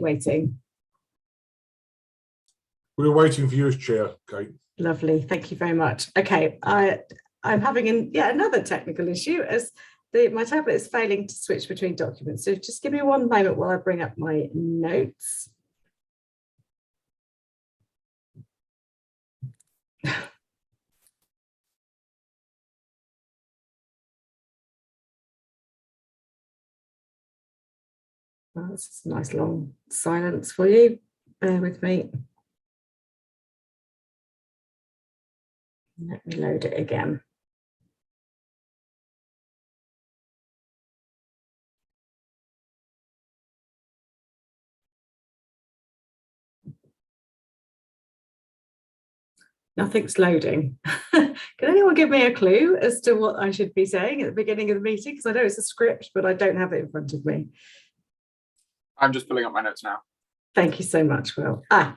Waiting. We were waiting for you as chair, Kate. Lovely, thank you very much. Okay, I'm having yet another technical issue as my tablet is failing to switch between documents. So just give me one moment while I bring up my notes. Well, this is a nice long silence for you. Bear with me. Let me load it again. Nothing's loading. Can anyone give me a clue as to what I should be saying at the beginning of the meeting? Because I know it's a script, but I don't have it in front of me. I'm just pulling up my notes now. Thank you so much, Will. And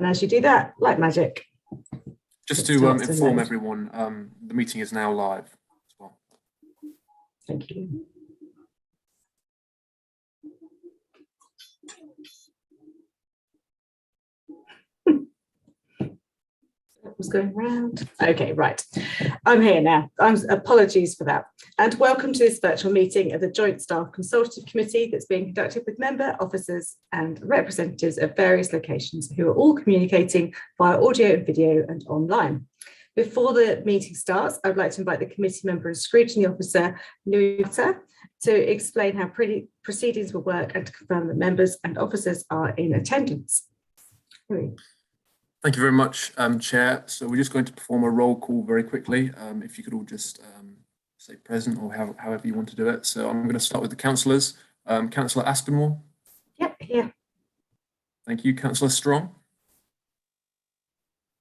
as you do that, like magic. Just to inform everyone, the meeting is now live as well. Thank you. Was going round. Okay, right. I'm here now. Apologies for that. And welcome to this virtual meeting of the Joint Staff Consultative Committee that's being conducted with member officers and representatives of various locations who are all communicating via audio and video and online. Before the meeting starts, I would like to invite the committee member and scrutiny officer, Nuita, to explain how proceedings will work and to confirm that members and officers are in attendance. Thank you very much, Chair. So we're just going to perform a roll call very quickly. If you could all just say present or however you want to do it. So I'm going to start with the councillors. Councillor Aspinwall. Yep, here. Thank you. Councillor Strong.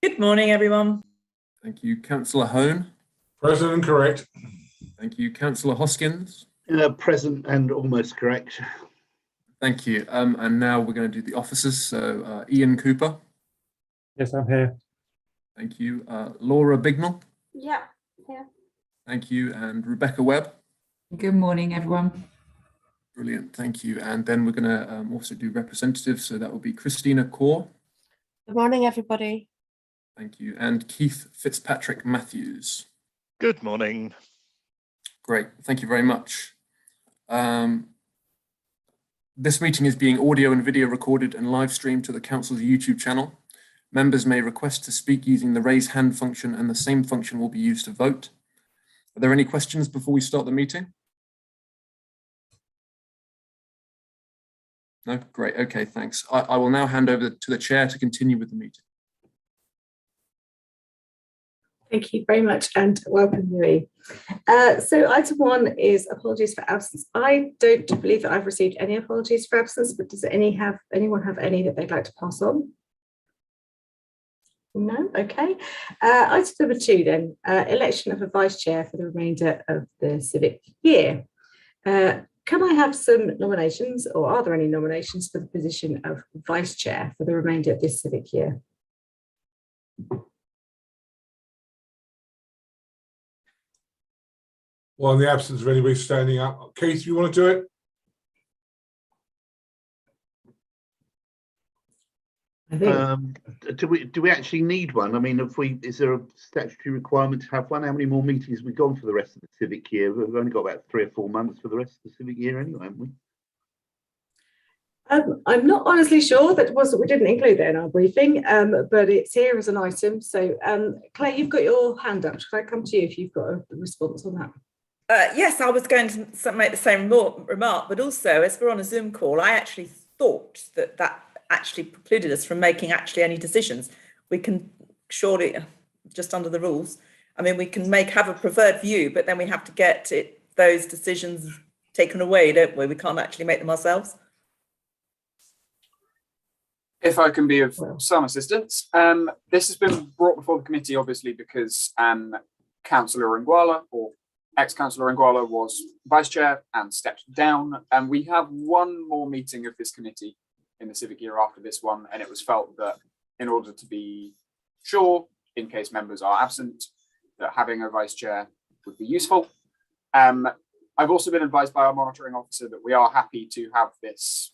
Good morning, everyone. Thank you. Councillor Hone. Present and correct. Thank you. Councillor Hoskins. Present and almost correct. Thank you. And now we're going to do the officers. So Ian Cooper. Yes, I'm here. Thank you. Laura Bignell. Yeah, here. Thank you. And Rebecca Webb. Good morning, everyone. Brilliant. Thank you. And then we're going to also do representatives. So that will be Christina Kaur. Good morning, everybody. Thank you. And Keith Fitzpatrick Matthews. Good morning. Great. Thank you very much. This meeting is being audio and video recorded and live streamed to the Council's YouTube channel. Members may request to speak using the raise hand function, and the same function will be used to vote. Are there any questions before we start the meeting? No? Great. Okay, thanks. I will now hand over to the chair to continue with the meeting. Thank you very much and welcome, Louis. So item 1 is apologies for absence. I don't believe that I've received any apologies for absence, but does anyone have any that they'd like to pass on? No, okay. Item number 2 then, election of a vice chair for the remainder of the civic year. Can I have some nominations, or are there any nominations for the position of vice chair for the remainder of this civic year? Well, in the absence of anybody standing up, Keith, you want to do it? Do we actually need one? I mean, is there a statutory requirement to have one? How many more meetings have we gone for the rest of the civic year? We've only got about 3 or 4 months for the rest of the civic year anyway, haven't we? I'm not honestly sure. We didn't include that in our briefing, but it's here as an item. So Claire, you've got your hand up. Should I come to you if you've got a response on that? Yes, I was going to make the same remark, but also as we're on a Zoom call, I actually thought that actually precluded us from making any decisions. We can surely, just under the rules, I mean, we can have a preferred view, but then we have to get those decisions taken away, don't we? We can't actually make them ourselves. If I can be of some assistance, this has been brought before the committee, obviously, because Councillor Ngwala, or ex-Councillor Ngwala, was vice chair and stepped down. And we have one more meeting of this committee in the civic year after this one, and it was felt that in order to be sure, in case members are absent, that having a vice chair would be useful. I've also been advised by our monitoring officer that we are happy to have this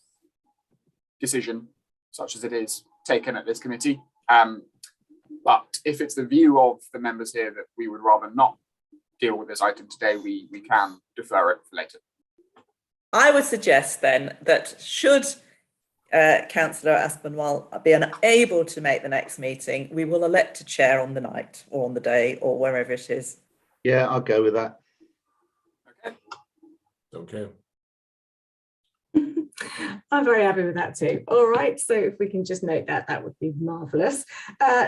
decision, such as it is, taken at this committee. But if it's the view of the members here that we would rather not deal with this item today, we can defer it for later. I would suggest then that should Councillor Aspinwall be unable to make the next meeting, we will elect a chair on the night or on the day or wherever it is. Yeah, I'll go with that. Okay. Okay. I'm very happy with that too. All right, so if we can just note that, that would be marvellous.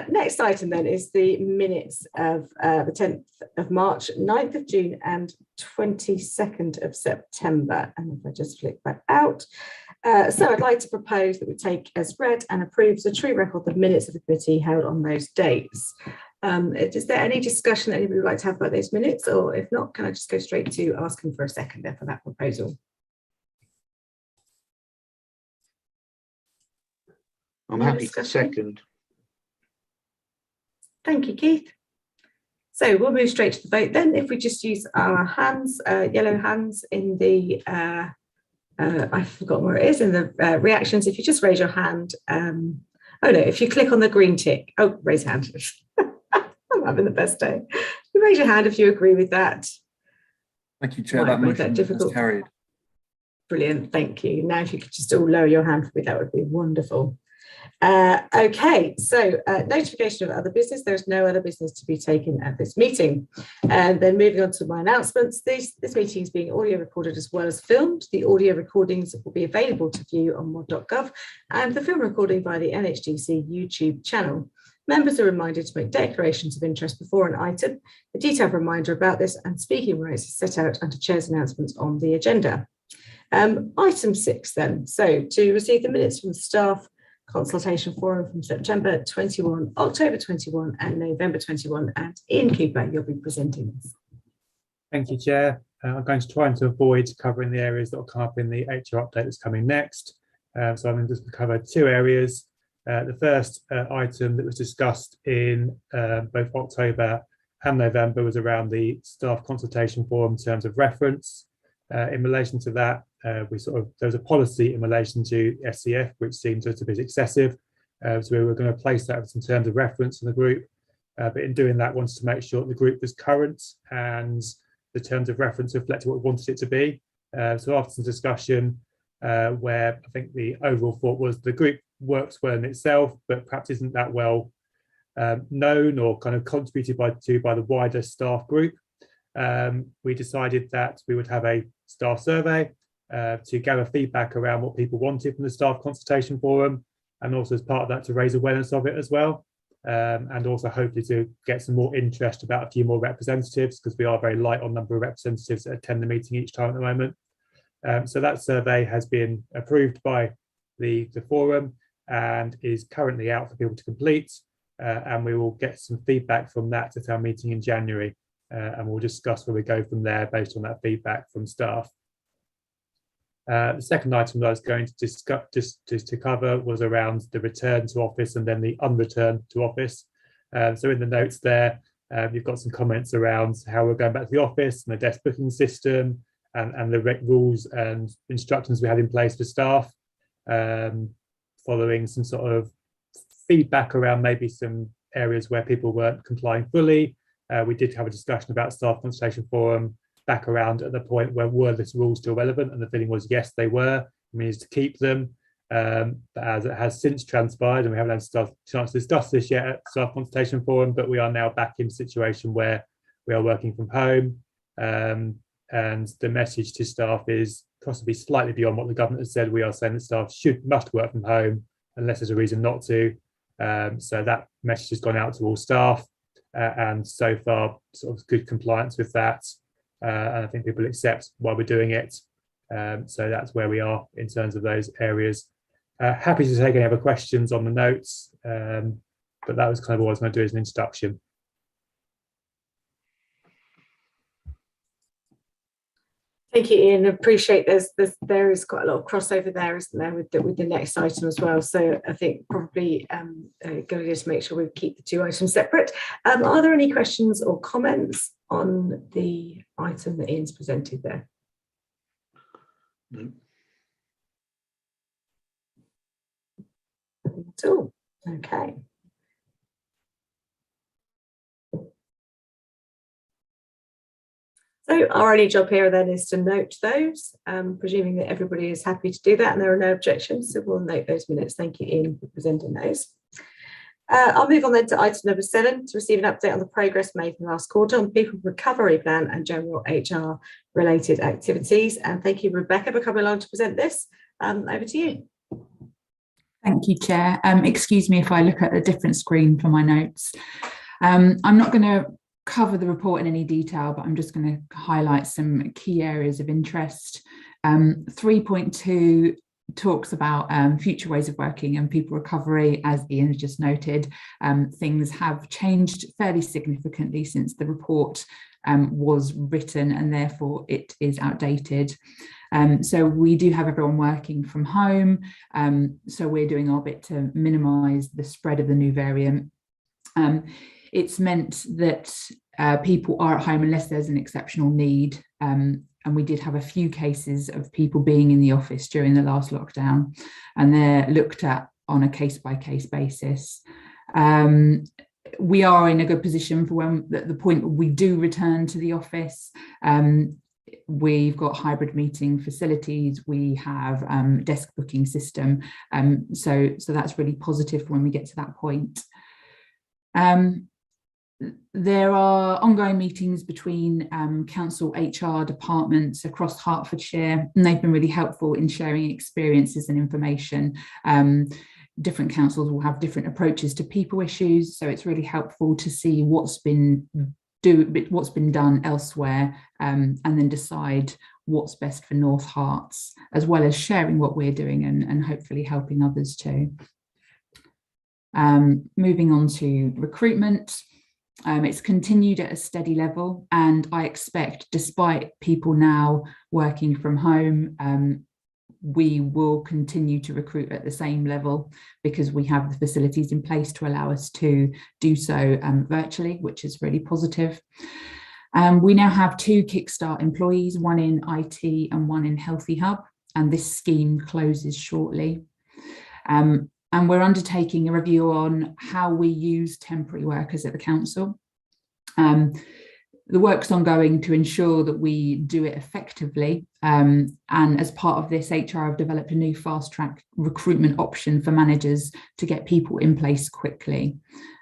Next item then is the minutes of the 10th of March, 9th of June and 22nd of September. And if I just flick that out. So I'd like to propose that we take as read and approve the true record of minutes of the committee held on those dates. Is there any discussion that anybody would like to have about those minutes? Or if not, can I just go straight to asking for a seconder for that proposal? I'm No happy to discussion? second. Thank you, Keith. So we'll move straight to the vote then. If we just use our hands, yellow hands in the, I've forgotten where it is, in the reactions, if you just raise your hand. Oh no, if you click on the green tick, oh, raise hand. I'm having the best day. You raise your hand if you agree with that. Thank you, Chair. Might That make that motion is difficult. carried. Brilliant, thank you. Now if you could just all lower your hand for me, that would be wonderful. Okay, so notification of other business. There's no other business to be taken at this meeting. And then moving on to my announcements, this meeting is being audio recorded as well as filmed. The audio recordings will be available to view on mod.gov and the film recording via the NHDC YouTube channel. Members are reminded to make declarations of interest before an item. A detailed reminder about this and speaking rights is set out under Chair's announcements on the agenda. Item 6 then. So to receive the minutes from the staff consultation forum from September 21, October 21 and November 21, and Ian Cooper, you'll be presenting this. Thank you, Chair. I'm going to try to avoid covering the areas that will come up in the HR update that's coming next. So I'm going to just cover two areas. The first item that was discussed in both October and November was around the staff consultation forum in terms of reference. In relation to that, there was a policy in relation to SCF, which seemed a bit excessive. So we were going to place that in terms of reference in the group. But in doing that, wanted to make sure the group was current and the terms of reference reflected what we wanted it to be. So after some discussion, where I think the overall thought was the group works well in itself, but perhaps isn't that well known or kind of contributed by the wider staff group. We decided that we would have a staff survey to gather feedback around what people wanted from the staff consultation forum, and also as part of that to raise awareness of it as well, and also hopefully to get some more interest about a few more representatives, because we are very light on number of representatives that attend the meeting each time at the moment. So that survey has been approved by the forum and is currently out for people to complete, and we will get some feedback from that at our meeting in January. And we'll discuss where we go from there based on that feedback from staff. The second item that I was going to discuss, to cover, was around the return to office and then the unreturn to office. So in the notes there, you've got some comments around how we're going back to the office and the desk booking system and the rules and instructions we had in place for staff, following some sort of feedback around maybe some areas where people weren't complying fully. We did have a discussion about staff consultation forum back around at the point where were these rules still relevant, and the feeling was yes, they were. We needed to keep them, but as it has since transpired, and we haven't had a chance to discuss this yet at staff consultation forum, but we are now back in a situation where we are working from home, and the message to staff is possibly slightly beyond what the government has said. We are saying that staff must work from home unless there's a reason not to. So that message has gone out to all staff. And so far, sort of good compliance with that, and I think people accept why we're doing it. So that's where we are in terms of those areas. Happy to take any other questions on the notes, but that was kind of what I was going to do as an introduction. Thank you, Ian. I appreciate there is quite a lot of crossover there, isn't there, with the next item as well. So I think probably going to just make sure we keep the two items separate. Are there any questions or comments on the item that Ian's presented there? No. at all. Okay. So our only job here then is to note those, presuming that everybody is happy to do that and there are no objections. So we'll note those minutes. Thank you, Ian, for presenting those. I'll move on then to item number 7, to receive an update on the progress made in the last quarter on people recovery plan and general HR related activities. And thank you, Rebecca, for coming along to present this. Over to you. Thank you, Chair. Excuse me if I look at a different screen for my notes. I'm not going to cover the report in any detail, but I'm just going to highlight some key areas of interest. 3.2 talks about future ways of working and people recovery. As Ian has just noted, things have changed fairly significantly since the report was written, and therefore it is outdated. So we do have everyone working from home, so we're doing our bit to minimise the spread of the new variant. It's meant that people are at home unless there's an exceptional need, and we did have a few cases of people being in the office during the last lockdown, and they're looked at on a case-by-case basis. We are in a good position for when at the point we do return to the office. We've got hybrid meeting facilities, we have desk booking system, so that's really positive for when we get to that point. There are ongoing meetings between council HR departments across Hertfordshire, and they've been really helpful in sharing experiences and information. Different councils will have different approaches to people issues, so it's really helpful to see what's been done elsewhere, and then decide what's best for North Herts, as well as sharing what we're doing and hopefully helping others too. Moving on to recruitment. It's continued at a steady level, and I expect, despite people now working from home, we will continue to recruit at the same level because we have the facilities in place to allow us to do so virtually, which is really positive. We now have 2 Kickstart employees, one in IT and one in Healthy Hub, and this scheme closes shortly. And we're undertaking a review on how we use temporary workers at the council. The work's ongoing to ensure that we do it effectively. And as part of this, HR have developed a new fast-track recruitment option for managers to get people in place quickly.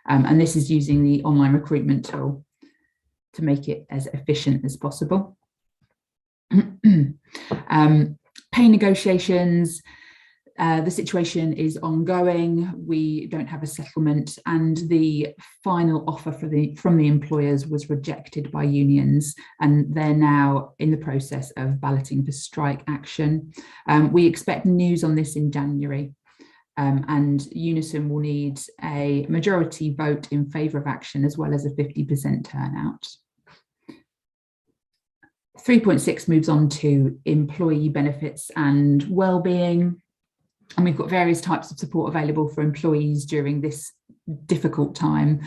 And this is using the online recruitment tool to make it as efficient as possible. Pay negotiations. The situation is ongoing. We don't have a settlement, and the final offer from the employers was rejected by unions, and they're now in the process of balloting for strike action. We expect news on this in January, and Unison will need a majority vote in favour of action as well as a 50% turnout. 3.6 moves on to employee benefits and wellbeing. And we've got various types of support available for employees during this difficult time.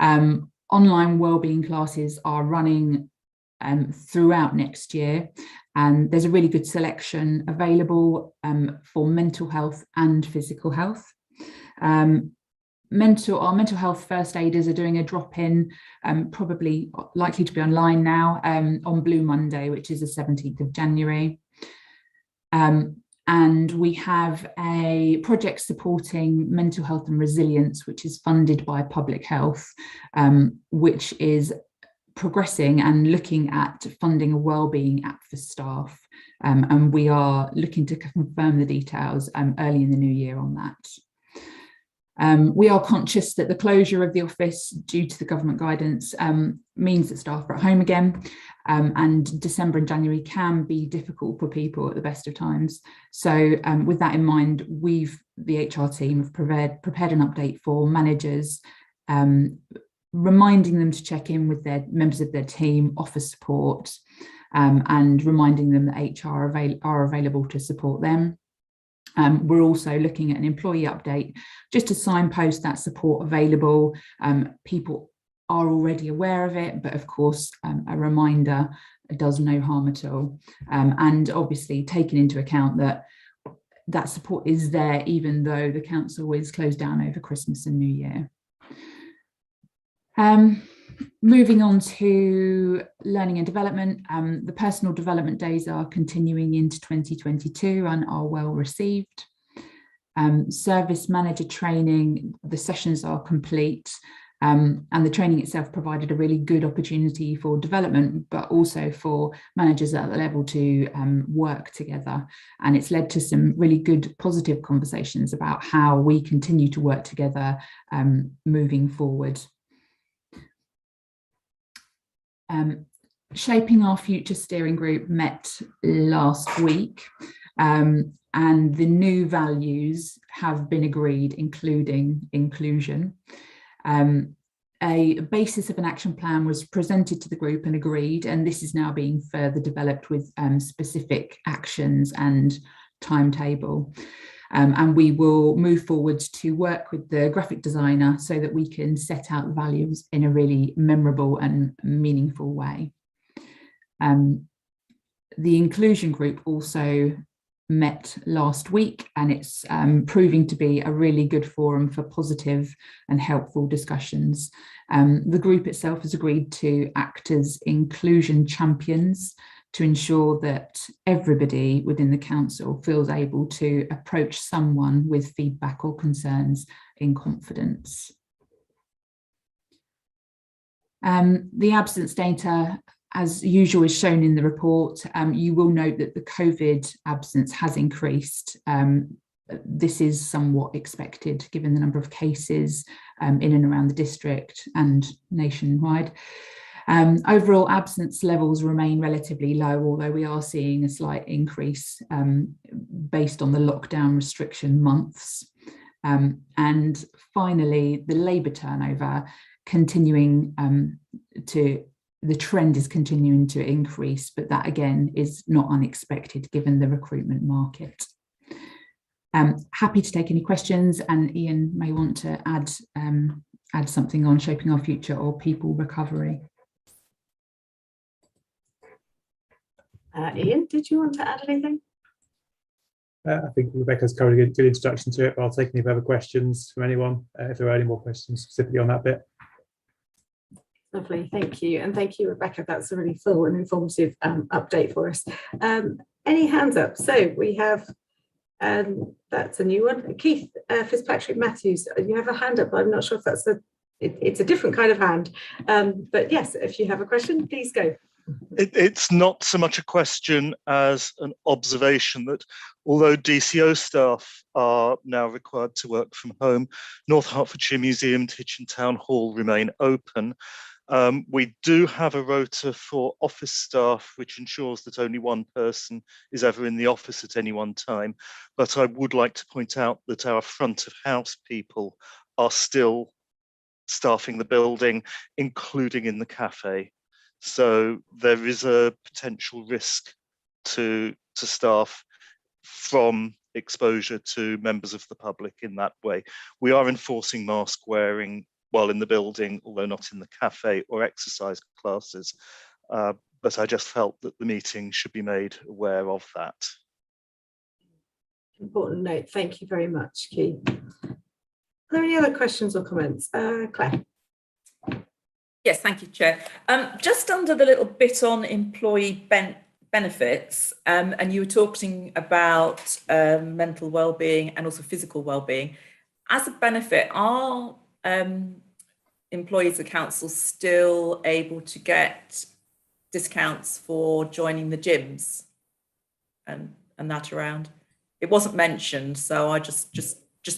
Online wellbeing classes are running throughout next year, and there's a really good selection available for mental health and physical health. Our mental health first aiders are doing a drop-in, probably likely to be online now, on Blue Monday, which is the 17th of January. And we have a project supporting mental health and resilience, which is funded by Public Health, which is progressing and looking at funding a wellbeing app for staff. And we are looking to confirm the details early in the new year on that. We are conscious that the closure of the office due to the government guidance means that staff are at home again, and December and January can be difficult for people at the best of times. So with that in mind, the HR team have prepared an update for managers, reminding them to check in with their members of their team, offer support, and reminding them that HR are available to support them. We're also looking at an employee update just to signpost that support available. People are already aware of it, but of course, a reminder does no harm at all. And obviously taking into account that that support is there, even though the council is closed down over Christmas and New Year. Moving on to learning and development, the personal development days are continuing into 2022 and are well received. Service manager training, the sessions are complete, and the training itself provided a really good opportunity for development, but also for managers at the level to work together. And it's led to some really good positive conversations about how we continue to work together moving forward. Shaping Our Future steering group met last week, and the new values have been agreed, including inclusion. A basis of an action plan was presented to the group and agreed, and this is now being further developed with specific actions and timetable. And we will move forward to work with the graphic designer so that we can set out the values in a really memorable and meaningful way. The inclusion group also met last week, and it's proving to be a really good forum for positive and helpful discussions. The group itself has agreed to act as inclusion champions to ensure that everybody within the council feels able to approach someone with feedback or concerns in confidence. The absence data, as usual, is shown in the report. You will note that the COVID absence has increased. This is somewhat expected given the number of cases in and around the district and nationwide. Overall absence levels remain relatively low, although we are seeing a slight increase based on the lockdown restriction months. And finally, the labour turnover continuing the trend is continuing to increase, but that again is not unexpected given the recruitment market. Happy to take any questions, and Ian may want to add something on Shaping Our Future or people recovery. Ian, did you want to add anything? I think Rebecca's covered a good introduction to it, but I'll take any further questions from anyone if there are any more questions specifically on that bit. Lovely, thank you. And thank you, Rebecca. That's a really full and informative update for us. Any hands up? So we have, that's a new one. Keith Fitzpatrick Matthews, you have a hand up, but I'm not sure if that's it's a different kind of hand. But yes, if you have a question, please go. It's not so much a question as an observation that although DCO staff are now required to work from home, North Hertfordshire Museum, Hitchin Town Hall remain open. We do have a rota for office staff, which ensures that only one person is ever in the office at any one time. But I would like to point out that our front of house people are still staffing the building, including in the cafe. So there is a potential risk to staff from exposure to members of the public in that way. We are enforcing mask wearing while in the building, although not in the cafe or exercise classes. But I just felt that the meeting should be made aware of that. Important note. Thank you very much, Keith. Are there any other questions or comments? Claire. Yes, thank you, Chair. Just under the little bit on employee benefits, and you were talking about mental well-being and also physical well-being. As a benefit, are employees of council still able to get discounts for joining the gyms and that around? It wasn't mentioned, so I just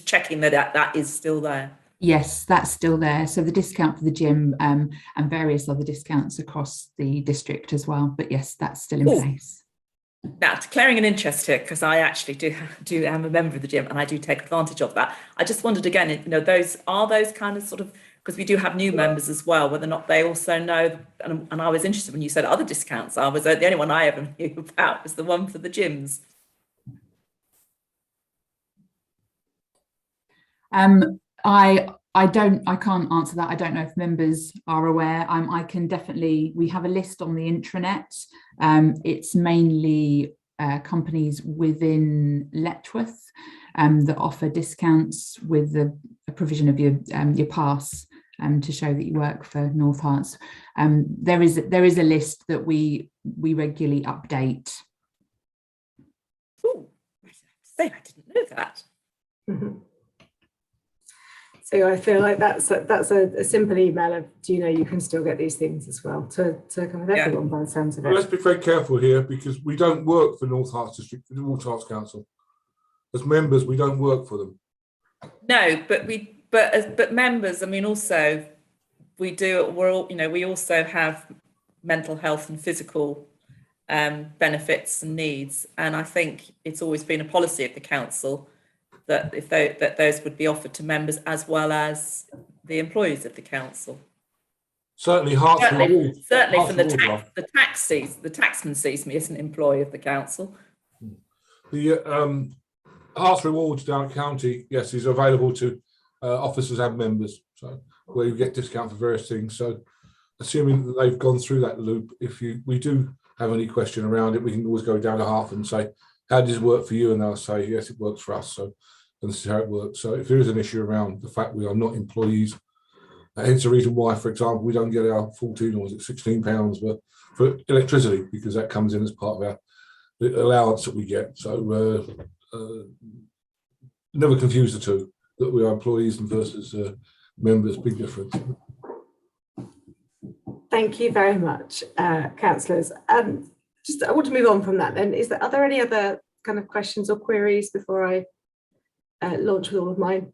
checking that is still there. Yes, that's still there. So the discount for the gym and various other discounts across the district as well. But yes, that's still in place. Now, declaring an interest here, because I actually am a member of the gym and I do take advantage of that. I just wondered again, you know, those kind of sort of, because we do have new members as well, whether or not they also know. And I was interested when you said other discounts. I was the only one I ever knew about was the one for the gyms. I can't answer that. I don't know if members are aware. I can definitely, we have a list on the intranet. It's mainly companies within Letchworth that offer discounts with the provision of your pass to show that you work for North Herts. There is a list that we regularly update. Oh, I didn't know that. Mhm. So I feel like that's a simple email of, do you know you can still get these things as well to kind of everyone by the sounds of But it. let's be very careful here, because we don't work for North Herts District, North Herts Council. As members, we don't work for them. No, but members, I mean, also we also have mental health and physical benefits and needs, and I think it's always been a policy of the council that those would be offered to members as well as the employees of the council. Certainly, Herts Reward. Certainly Herts from the Reward tax, the taxman sees me as an employee of the council. The Herts Rewards down at County, yes, is available to officers and members, so where you get discount for various things. So, assuming that they've gone through that loop, if we do have any question around it, we can always go down to Herts and say, "How does it work for you?" And they'll say, "Yes, it works for us." So, and this is how it works. So, if there is an issue around the fact we are not employees, hence the reason why, for example, we don't get our 14 or is it £16 for electricity, because that comes in as part of the allowance that we get. So never confuse the two, that we are employees versus members, big difference. Thank you very much, councillors. Just I want to move on from that then. Are there any other kind of questions or queries before I launch with all of mine?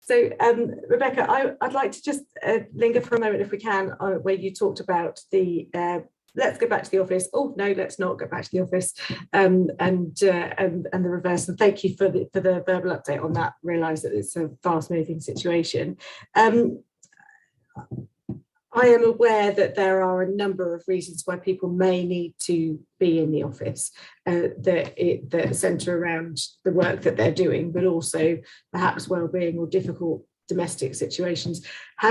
So, Rebecca, I'd like to just linger for a moment, if we can, where you talked about the let's go back to the office. Oh no, let's not go back to the office, and the reverse. And thank you for the verbal update on that. Realise that it's a fast-moving situation. I am aware that there are a number of reasons why people may need to be in the office that centre around the work that they're doing, but also perhaps well-being or difficult domestic situations.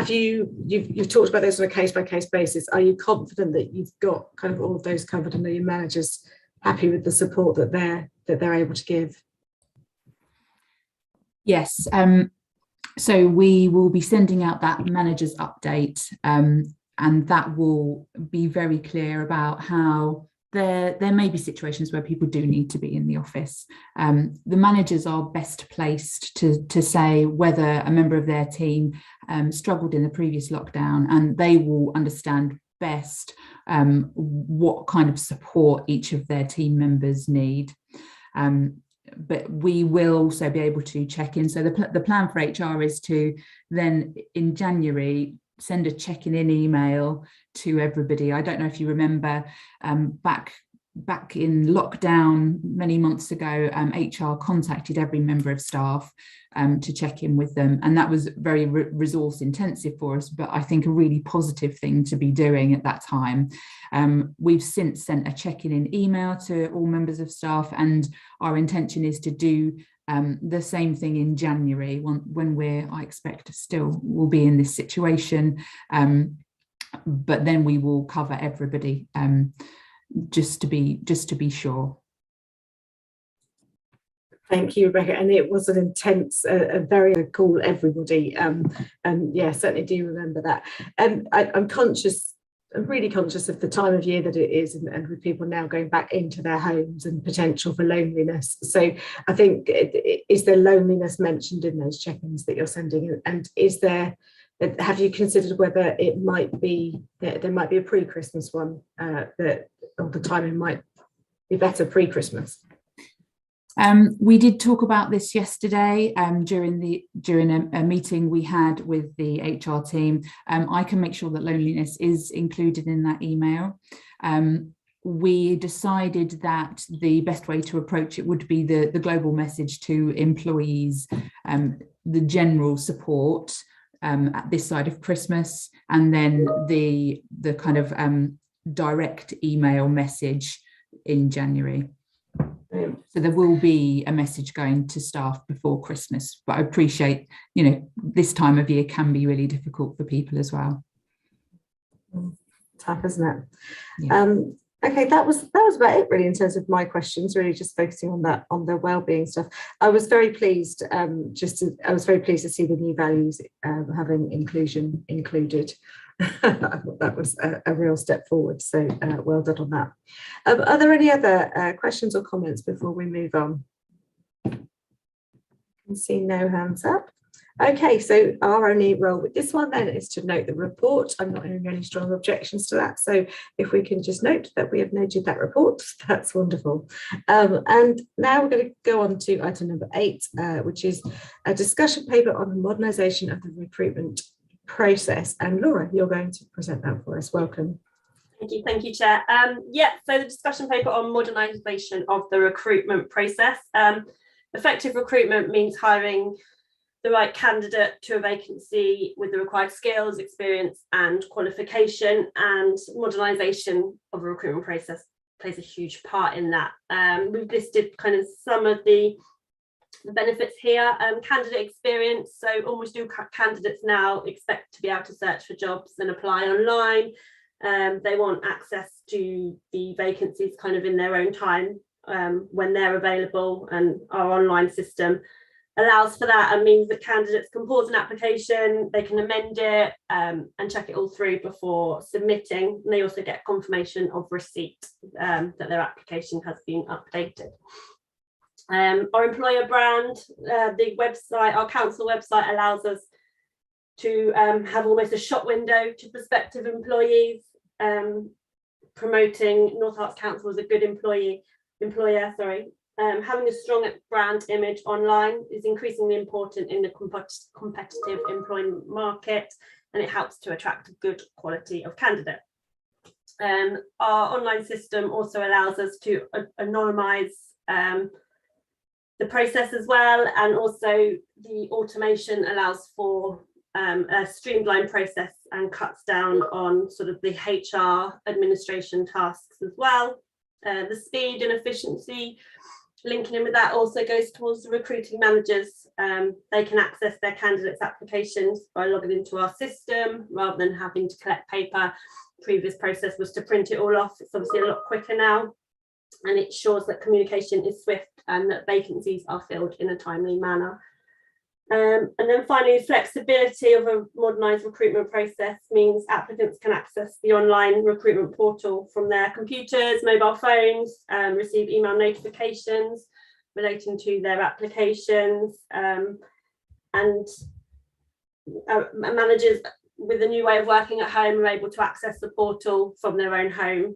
You've talked about this on a case-by-case basis. Are you confident that you've got kind of all of those covered, and are your managers happy with the support that they're able to give? Yes. So we will be sending out that managers update, and that will be very clear about how there may be situations where people do need to be in the office. The managers are best placed to say whether a member of their team struggled in the previous lockdown, and they will understand best what kind of support each of their team members need. But we will also be able to check in. So the plan for HR is to then in January send a check-in email to everybody. I don't know if you remember back in lockdown many months ago, HR contacted every member of staff to check in with them, and that was very resource intensive for us, but I think a really positive thing to be doing at that time. We've since sent a check-in email to all members of staff, and our intention is to do the same thing in January when I expect still will be in this situation, but then we will cover everybody just to be sure. Thank you, Rebecca. And it was an intense, a very call, everybody. And yeah, certainly do remember that. And I'm really conscious of the time of year that it is, and with people now going back into their homes and potential for loneliness. So I think, is there loneliness mentioned in those check-ins that you're sending? And have you considered whether it might be, there might be a pre-Christmas one, or the timing might be better pre-Christmas? We did talk about this yesterday during a meeting we had with the HR team. I can make sure that loneliness is included in that email. We decided that the best way to approach it would be the global message to employees, the general support at this side of Christmas, and then the kind of direct email message in January. So there will be a message going to staff before Christmas, but I appreciate, this time of year can be really difficult for people as well. Tough, isn't it? Yeah. Okay, that was about it really in terms of my questions, really just focusing on that, on the wellbeing stuff. I was very pleased I was very pleased to see the new values having inclusion included. I thought that was a real step forward, so well done on that. Are there any other questions or comments before we move on? I can see no hands up. Okay, so our only role with this one then is to note the report. I'm not hearing any strong objections to that. So if we can just note that we have noted that report, that's wonderful. And now we're going to go on to item number 8, which is a discussion paper on the modernisation of the recruitment process. And Laura, you're going to present that for us. Welcome. Thank you, Chair. So the discussion paper on modernisation of the recruitment process. Effective recruitment means hiring the right candidate to a vacancy with the required skills, experience and qualification, and modernisation of a recruitment process plays a huge part in that. We've listed kind of some of the benefits here. Candidate experience, so almost all candidates now expect to be able to search for jobs and apply online. They want access to the vacancies kind of in their own time when they're available, and our online system allows for that and means that candidates can pause an application, they can amend it and check it all through before submitting. And they also get confirmation of receipt that their application has been updated. Our employer brand, the website, our council website allows us to have almost a shop window to prospective employees, promoting North Herts Council as a good employer. Having a strong brand image online is increasingly important in the competitive employment market, and it helps to attract a good quality of candidate. Our online system also allows us to anonymise the process as well, and also the automation allows for a streamlined process and cuts down on sort of the HR administration tasks as well. The speed and efficiency linking in with that also goes towards the recruiting managers. They can access their candidates' applications by logging into our system rather than having to collect paper. Previous process was to print it all off. It's obviously a lot quicker now, and it ensures that communication is swift and that vacancies are filled in a timely manner. And then finally, flexibility of a modernised recruitment process means applicants can access the online recruitment portal from their computers, mobile phones, receive email notifications relating to their applications, and managers with a new way of working at home are able to access the portal from their own home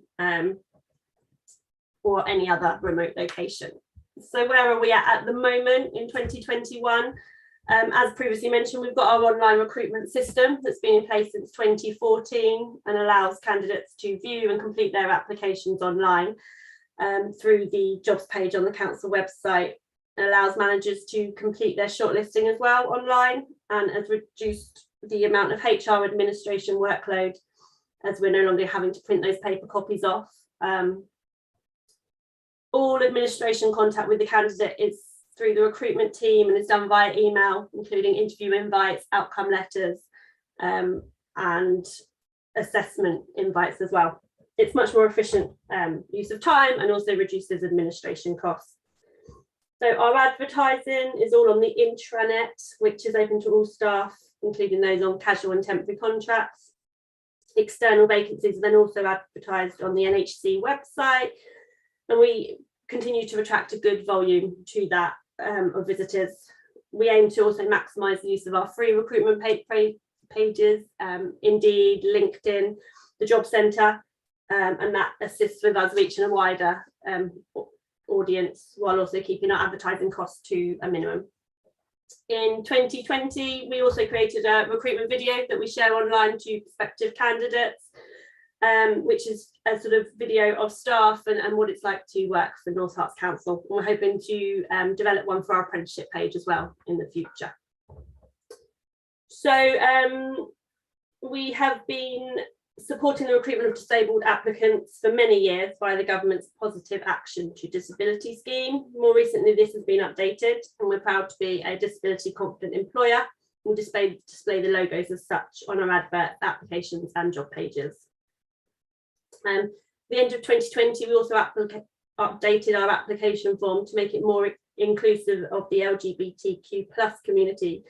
or any other remote location. So where are we at the moment in 2021? As previously mentioned, we've got our online recruitment system that's been in place since 2014 and allows candidates to view and complete their applications online through the jobs page on the council website. It allows managers to complete their shortlisting as well online, and has reduced the amount of HR administration workload as we're no longer having to print those paper copies off. All administration contact with the candidate is through the recruitment team and is done via email, including interview invites, outcome letters, and assessment invites as well. It's much more efficient use of time and also reduces administration costs. So our advertising is all on the intranet, which is open to all staff, including those on casual and temporary contracts. External vacancies are then also advertised on the NHC website, and we continue to attract a good volume to that of visitors. We aim to also maximise the use of our free recruitment pages, Indeed, LinkedIn, the Job Centre, and that assists with us reaching a wider audience while also keeping our advertising costs to a minimum. In 2020, we also created a recruitment video that we share online to prospective candidates, which is a sort of video of staff and what it's like to work for North Herts Council. And we're hoping to develop one for our apprenticeship page as well in the future. So we have been supporting the recruitment of disabled applicants for many years via the government's Positive Action to Disability scheme. More recently, this has been updated, and we're proud to be a disability confident employer and display the logos as such on our advert, applications and job pages. the end of 2020, we also updated our application form to make it more inclusive of the LGBTQ+ community.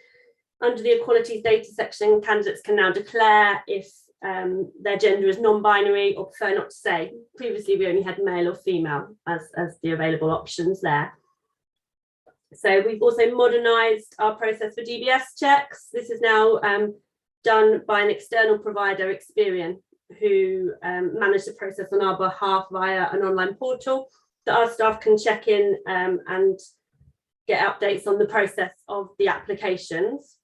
Under the equalities data section, candidates can now declare if their gender is non-binary or prefer not to say. Previously, we only had male or female as the available options there. So we've also modernised our process for DBS checks. This is now done by an external provider, Experian, who manage the process on our behalf via an online portal that our staff can check in and get updates on the process of the applications.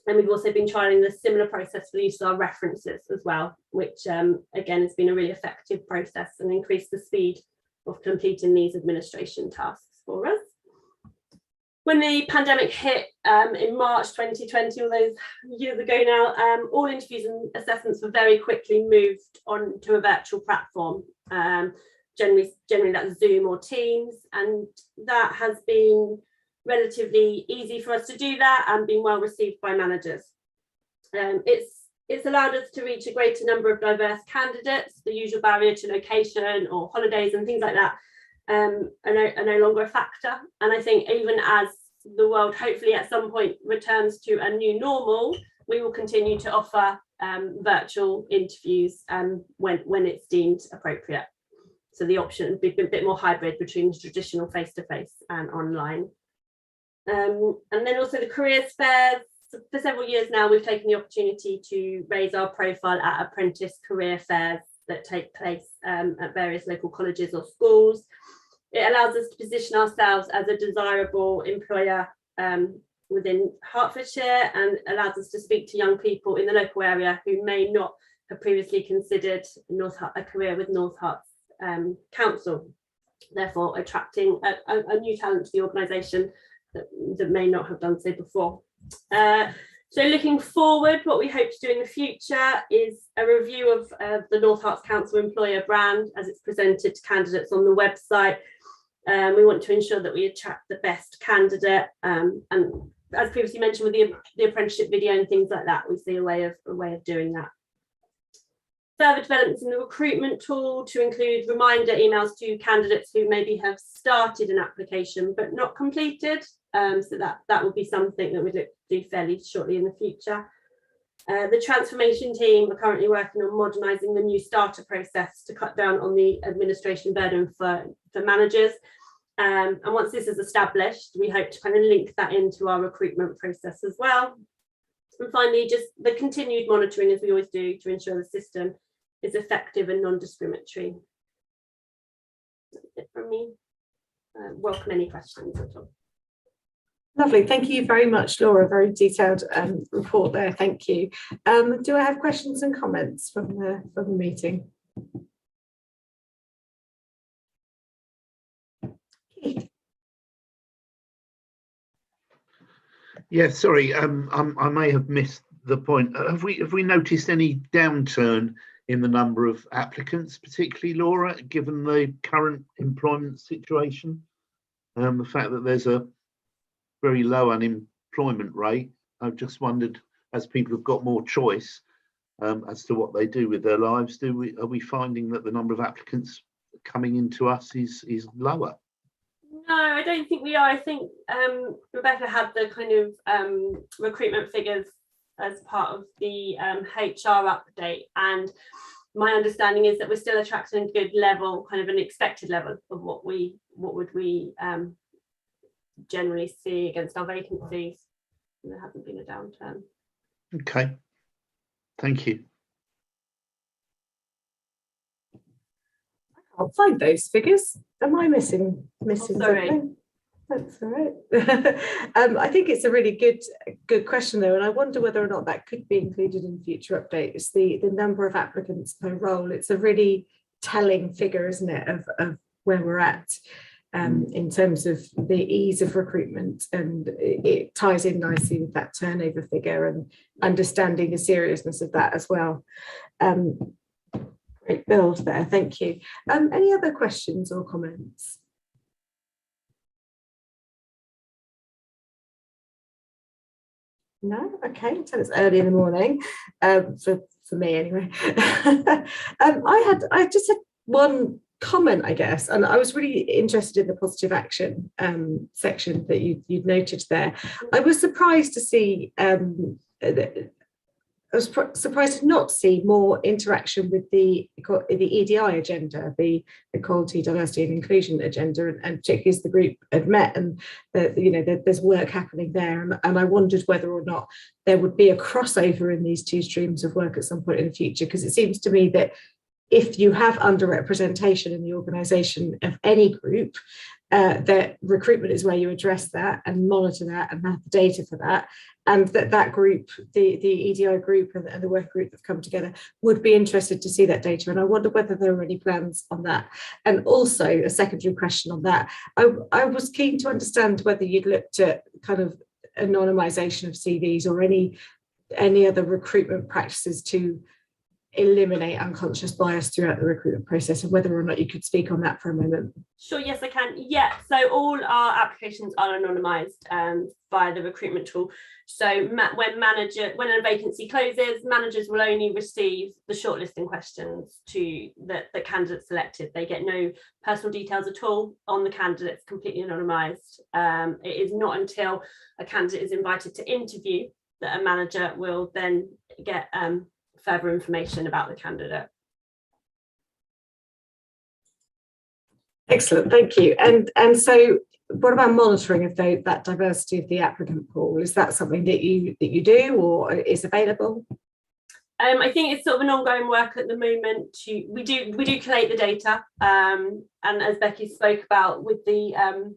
And we've also been trialling the similar process for the use of our references as well, which again has been a really effective process and increased the speed of completing these administration tasks for us. When the pandemic hit in March 2020, all those years ago now, all interviews and assessments were very quickly moved on to a virtual platform. Generally that's Zoom or Teams, and that has been relatively easy for us to do that and been well received by managers. It's allowed us to reach a greater number of diverse candidates. The usual barrier to location or holidays and things like that are no longer a factor. And I think even as the world hopefully at some point returns to a new normal, we will continue to offer virtual interviews when it's deemed appropriate. So the option would be a bit more hybrid between traditional face-to-face and online. And then also the careers fairs. For several years now, we've taken the opportunity to raise our profile at apprentice career fairs that take place at various local colleges or schools. It allows us to position ourselves as a desirable employer within Hertfordshire and allows us to speak to young people in the local area who may not have previously considered a career with North Herts Council, therefore attracting a new talent to the organisation that may not have done so before. So looking forward, what we hope to do in the future is a review of the North Herts Council employer brand as it's presented to candidates on the website. We want to ensure that we attract the best candidate, and as previously mentioned with the apprenticeship video and things like that, we see a way of doing that. Further developments in the recruitment tool to include reminder emails to candidates who maybe have started an application but not completed. So that would be something that we'd look to do fairly shortly in the future. The transformation team are currently working on modernising the new starter process to cut down on the administration burden for managers. And once this is established, we hope to kind of link that into our recruitment process as well. And finally, just the continued monitoring, as we always do, to ensure the system is effective and non-discriminatory. That's it from me. Welcome any questions at all. Lovely, thank you very much, Laura. Very detailed report there. Thank you. Do I have questions and comments from the meeting? Yeah, sorry, I may have missed the point. Have we noticed any downturn in the number of applicants, particularly, Laura, given the current employment situation? The fact that there's a very low unemployment rate. I've just wondered, as people have got more choice as to what they do with their lives, are we finding that the number of applicants coming into us is lower? No, I don't think we are. I think Rebecca had the kind of recruitment figures as part of the HR update, and my understanding is that we're still attracting a good level, kind of an expected level of what would we generally see against our vacancies. There hasn't been a downturn. Okay, thank you. I can't find those figures. Am I missing sorry. something? That's all right. I think it's a really good question though, and I wonder whether or not that could be included in future updates. The number of applicants per role. It's a really telling figure, isn't it, of where we're at in terms of the ease of recruitment, and it ties in nicely with that turnover figure and understanding the seriousness of that as well. Great build there, thank you. Any other questions or comments? No, okay, so it's early in the morning for me anyway. I just had one comment, I guess, and I was really interested in the positive action section that you'd noted there. I was surprised to see I was surprised to not see more interaction with the EDI agenda, the Equality, Diversity and Inclusion agenda, and particularly as the group had met, and there's work happening there. And I wondered whether or not there would be a crossover in these two streams of work at some point in the future, because it seems to me that if you have underrepresentation in the organisation of any group, that recruitment is where you address that and monitor that and have the data for that, and that group, the EDI group and the work group that have come together, would be interested to see that data. And I wonder whether there are any plans on that. And also a secondary question on that, I was keen to understand whether you'd looked at kind of anonymisation of CVs or any other recruitment practices to eliminate unconscious bias throughout the recruitment process, and whether or not you could speak on that for a moment. Sure, yes, I can. Yeah, so all our applications are anonymised via the recruitment tool. So when a vacancy closes, managers will only receive the shortlisting questions to the candidate selected. They get no personal details at all on the candidates, completely anonymised. It is not until a candidate is invited to interview that a manager will then get further information about the candidate. Excellent, thank you. And so what about monitoring of that diversity of the applicant pool? Is that something that you do or is available? I think it's sort of an ongoing work at the moment. We do collate the data, and as Becky spoke about, with the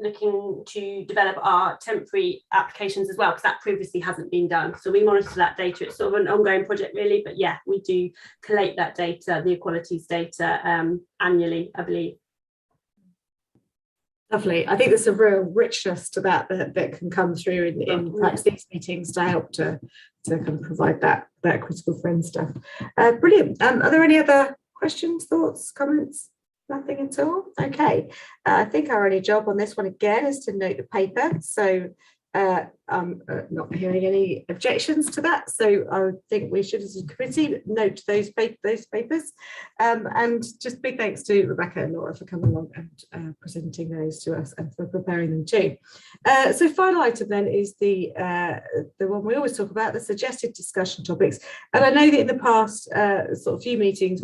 looking to develop our temporary applications as well, because that previously hasn't been done. So we monitor that data. It's sort of an ongoing project really, but yeah, we do collate that data, the equalities data, annually, I believe. Lovely. I think there's a real richness to that can come through in perhaps these meetings to help to kind of provide that critical friend stuff. Brilliant. Are there any other questions, thoughts, comments? Nothing at all? Okay. I think our only job on this one again is to note the paper. So I'm not hearing any objections to that. So I think we should, as a committee, note those papers. And just big thanks to Rebecca and Laura for coming along and presenting those to us and for preparing them too. So final item then is the one we always talk about, the suggested discussion topics. And I know that in the past sort of few meetings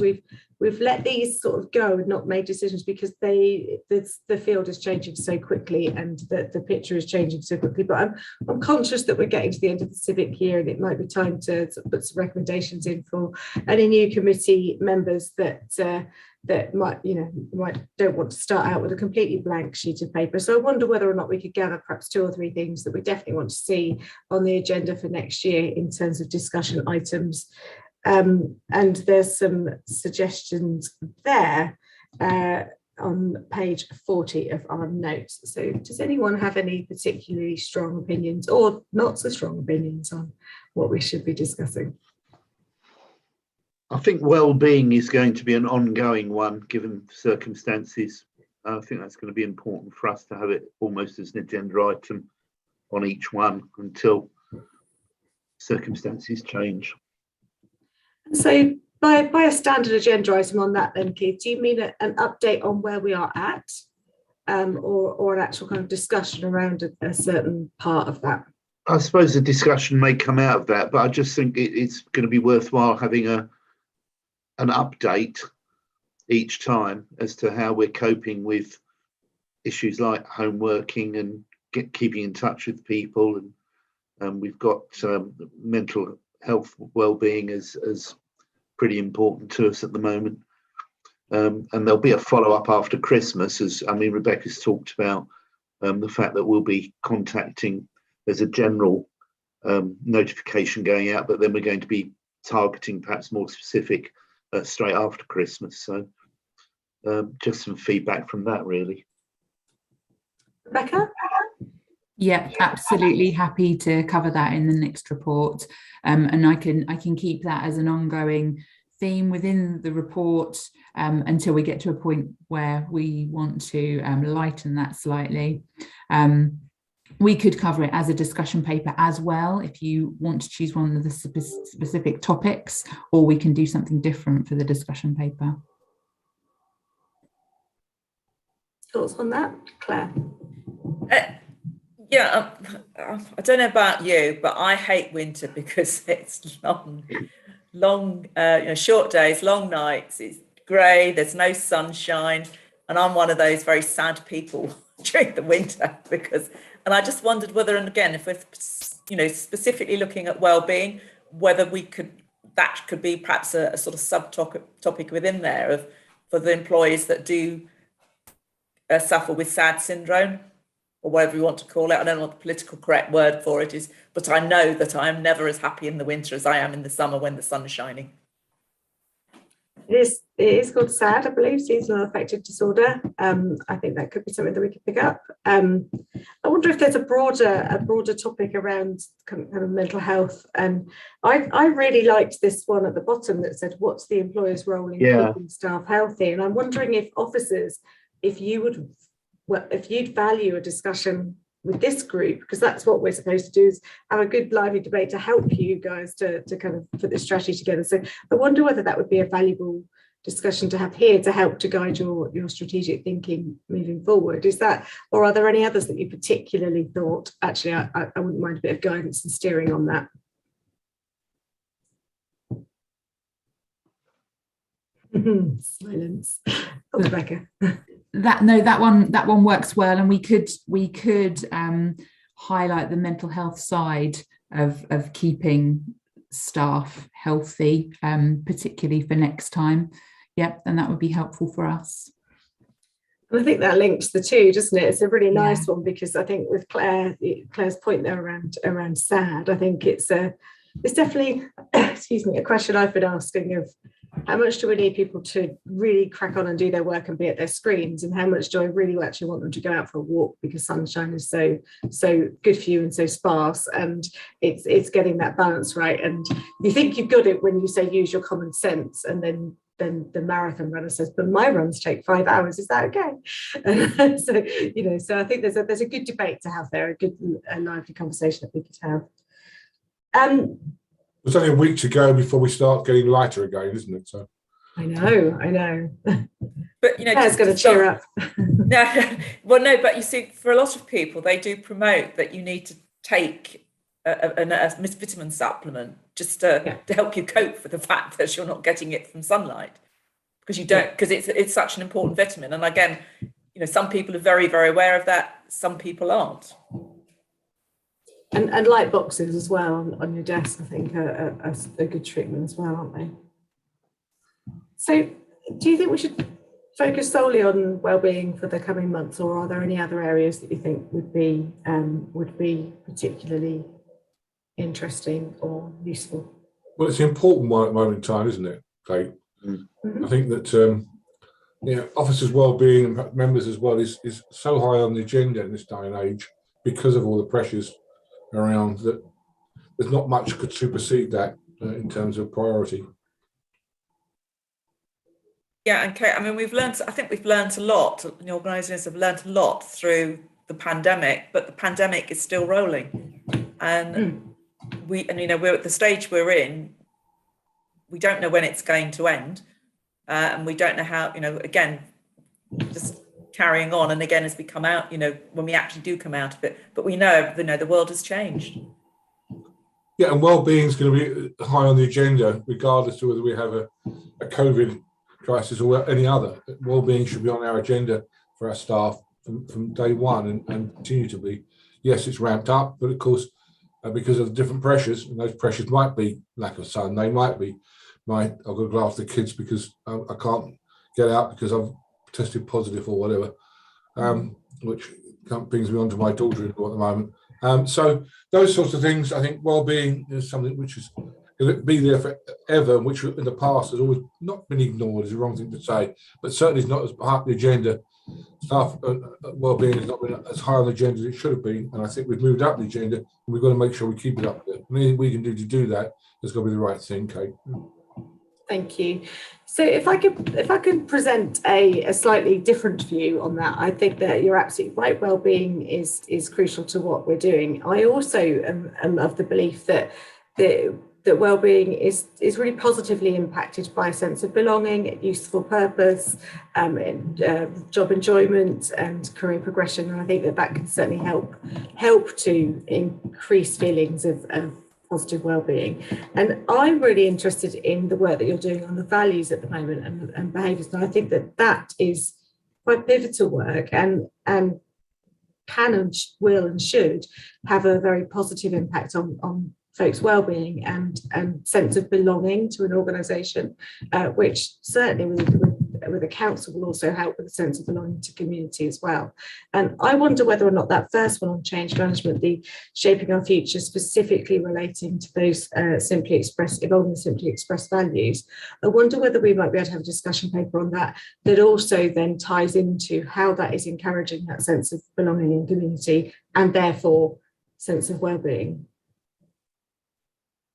we've let these sort of go and not made decisions because the field is changing so quickly and the picture is changing so quickly. But I'm conscious that we're getting to the end of the civic year and it might be time to sort of put some recommendations in for any new committee members that might don't want to start out with a completely blank sheet of paper. So I wonder whether or not we could gather perhaps 2 or 3 things that we definitely want to see on the agenda for next year in terms of discussion items. And there's some suggestions there on page 40 of our notes. So does anyone have any particularly strong opinions or not so strong opinions on what we should be discussing? I think well-being is going to be an ongoing one given circumstances. I think that's going to be important for us to have it almost as an agenda item on each one until circumstances change. So by a standard agenda item on that then, Keith, do you mean an update on where we are at or an actual kind of discussion around a certain part of that? I suppose a discussion may come out of that, but I just think it's going to be worthwhile having an update each time as to how we're coping with issues like home working and keeping in touch with people. And we've got mental health well-being as pretty important to us at the moment, and there'll be a follow-up after Christmas, Rebecca's talked about the fact that we'll be contacting, there's a general notification going out, but then we're going to be targeting perhaps more specific straight after Christmas. So just some feedback from that really. Rebecca? Yeah, absolutely happy to cover that in the next report, and I can keep that as an ongoing theme within the report until we get to a point where we want to lighten that slightly. We could cover it as a discussion paper as well if you want to choose one of the specific topics, or we can do something different for the discussion paper. Thoughts on that, Claire? Yeah, I don't know about you, but I hate winter because it's long, short days, long nights. It's grey. There's no sunshine, and I'm one of those very sad people during the winter and I just wondered whether, and again, if we're, specifically looking at well-being, whether that could be perhaps a sort of subtopic within there for the employees that do suffer with SAD syndrome, or whatever you want to call it. I don't know what the political correct word for it is, but I know that I am never as happy in the winter as I am in the summer when the sun is shining. It is called SAD, I believe, seasonal affective disorder. I think that could be something that we could pick up. I wonder if there's a broader topic around kind of mental health. And I really liked this one at the bottom that said, what's the employer's role in keeping staff healthy? And I'm wondering if officers, if you'd value a discussion with this group, because that's what we're supposed to do, is have a good lively debate to help you guys to kind of put this strategy together. So I wonder whether that would be a valuable discussion to have here to help to guide your strategic thinking moving forward. Is that, or are there any others that you particularly thought, actually, I wouldn't mind a bit of guidance and steering on that? Silence. Oh, Rebecca. That one works well, and we could highlight the mental health side of keeping staff healthy, particularly for next time. Yep, and that would be helpful for us. And I think that links the two, doesn't it? It's a really nice one, because I think with Claire's point there around SAD, I think it's definitely a question I've been asking of how much do we need people to really crack on and do their work and be at their screens, and how much do I really actually want them to go out for a walk because sunshine is so good for you and so sparse, and it's getting that balance right. And you think you've got it when you say use your common sense, and then the marathon runner says, but my runs take 5 hours, is that okay? And so I think there's a good debate to have there, a lively conversation that we could have. It's only a week to go before we start getting lighter again, isn't it? So I know. But Claire's going to cheer up. No, but you see, for a lot of people, they do promote that you need to take a vitamin supplement just to help you cope with the fact that you're not getting it from sunlight, because it's such an important vitamin. And again, some people are very, very aware of that. Some people aren't. And light boxes as well on your desk, I think, are a good treatment as well, aren't they? So do you think we should focus solely on wellbeing for the coming months, or are there any other areas that you think would be particularly interesting or useful? Well, it's an important one at the moment in time, isn't it, Kate? Mm-hmm. I think that officers' wellbeing and members as well is so high on the agenda in this day and age because of all the pressures around, that there's not much could supersede that in terms of priority. Yeah, and Kate, I mean, we've learned a lot. The organisations have learned a lot through the pandemic, but the pandemic is still rolling, and we're at the stage we're in. We don't know when it's going to end, and we don't know how. Again, just carrying on, and again, as we come out, when we actually do come out of it, but we know the world has changed. Yeah, and well-being is going to be high on the agenda, regardless of whether we have a COVID crisis or any other. Well-being should be on our agenda for our staff from day one and continue to be. Yes, it's ramped up, but of course, because of the different pressures, and those pressures might be lack of sun, they might be I've got to go after the kids because I can't get out because I've tested positive or whatever, which brings me on to my daughter-in-law at the moment. So those sorts of things, I think well-being is something which is going to be there forever, which in the past has always not been ignored, is the wrong thing to say, but certainly is not as high on the agenda. Staff well-being has not been as high on the agenda as it should have been, and I think we've moved up the agenda, and we've got to make sure we keep it up there. Anything we can do to do that has got to be the right thing, Kate. Thank you. So if I could present a slightly different view on that, I think that you're absolutely right. Wellbeing is crucial to what we're doing. I also am of the belief that that well-being is really positively impacted by a sense of belonging, useful purpose, job enjoyment and career progression. And I think that can certainly help to increase feelings of positive well-being. And I'm really interested in the work that you're doing on the values at the moment and behaviours. And I think that is quite pivotal work and can and will and should have a very positive impact on folks' well-being and sense of belonging to an organisation, which certainly with a council will also help with a sense of belonging to community as well. And I wonder whether or not that first one on change management, the shaping our future, specifically relating to those evolving simply expressed values, I wonder whether we might be able to have a discussion paper on that also then ties into how that is encouraging that sense of belonging in community and therefore sense of well-being.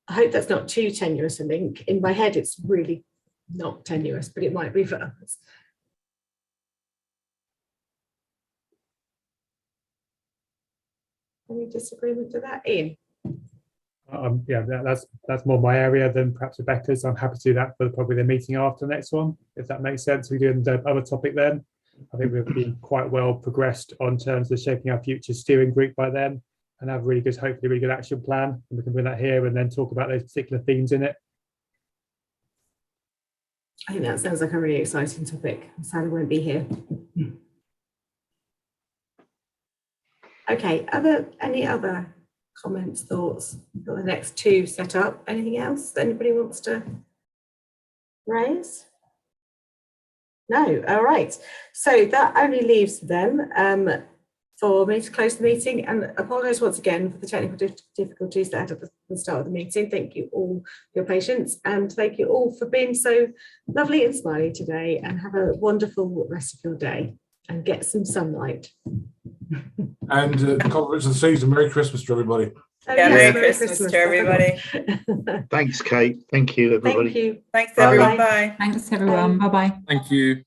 I hope that's not too tenuous a link. In my head, it's really not tenuous, but it might be for others. Any disagreement to that, Ian? Yeah, that's more my area than perhaps Rebecca's. I'm happy to do that for probably the meeting after the next one, if that makes sense. We do the other topic then. I think we've been quite well progressed on terms of shaping our future steering group by then, and have really good, hopefully really good action plan. And we can bring that here and then talk about those particular themes in it. I think that sounds like a really exciting topic. I'm sad I won't be here. Okay, any other comments, thoughts? Got the next two set up. Anything else that anybody wants to raise? No, all right. So that only leaves them for me to close the meeting, and apologise once again for the technical difficulties that I had at the start of the meeting. Thank you all for your patience, and thank you all for being so lovely and smiley today, and have a wonderful rest of your day and get some sunlight. And conference of the season, Merry Christmas to everybody. Merry Christmas to everybody. Thanks, Kate. Thank you, everybody. Thank you. Thanks, Bye. everyone. Bye. Thanks, everyone. Bye-bye. Thank you.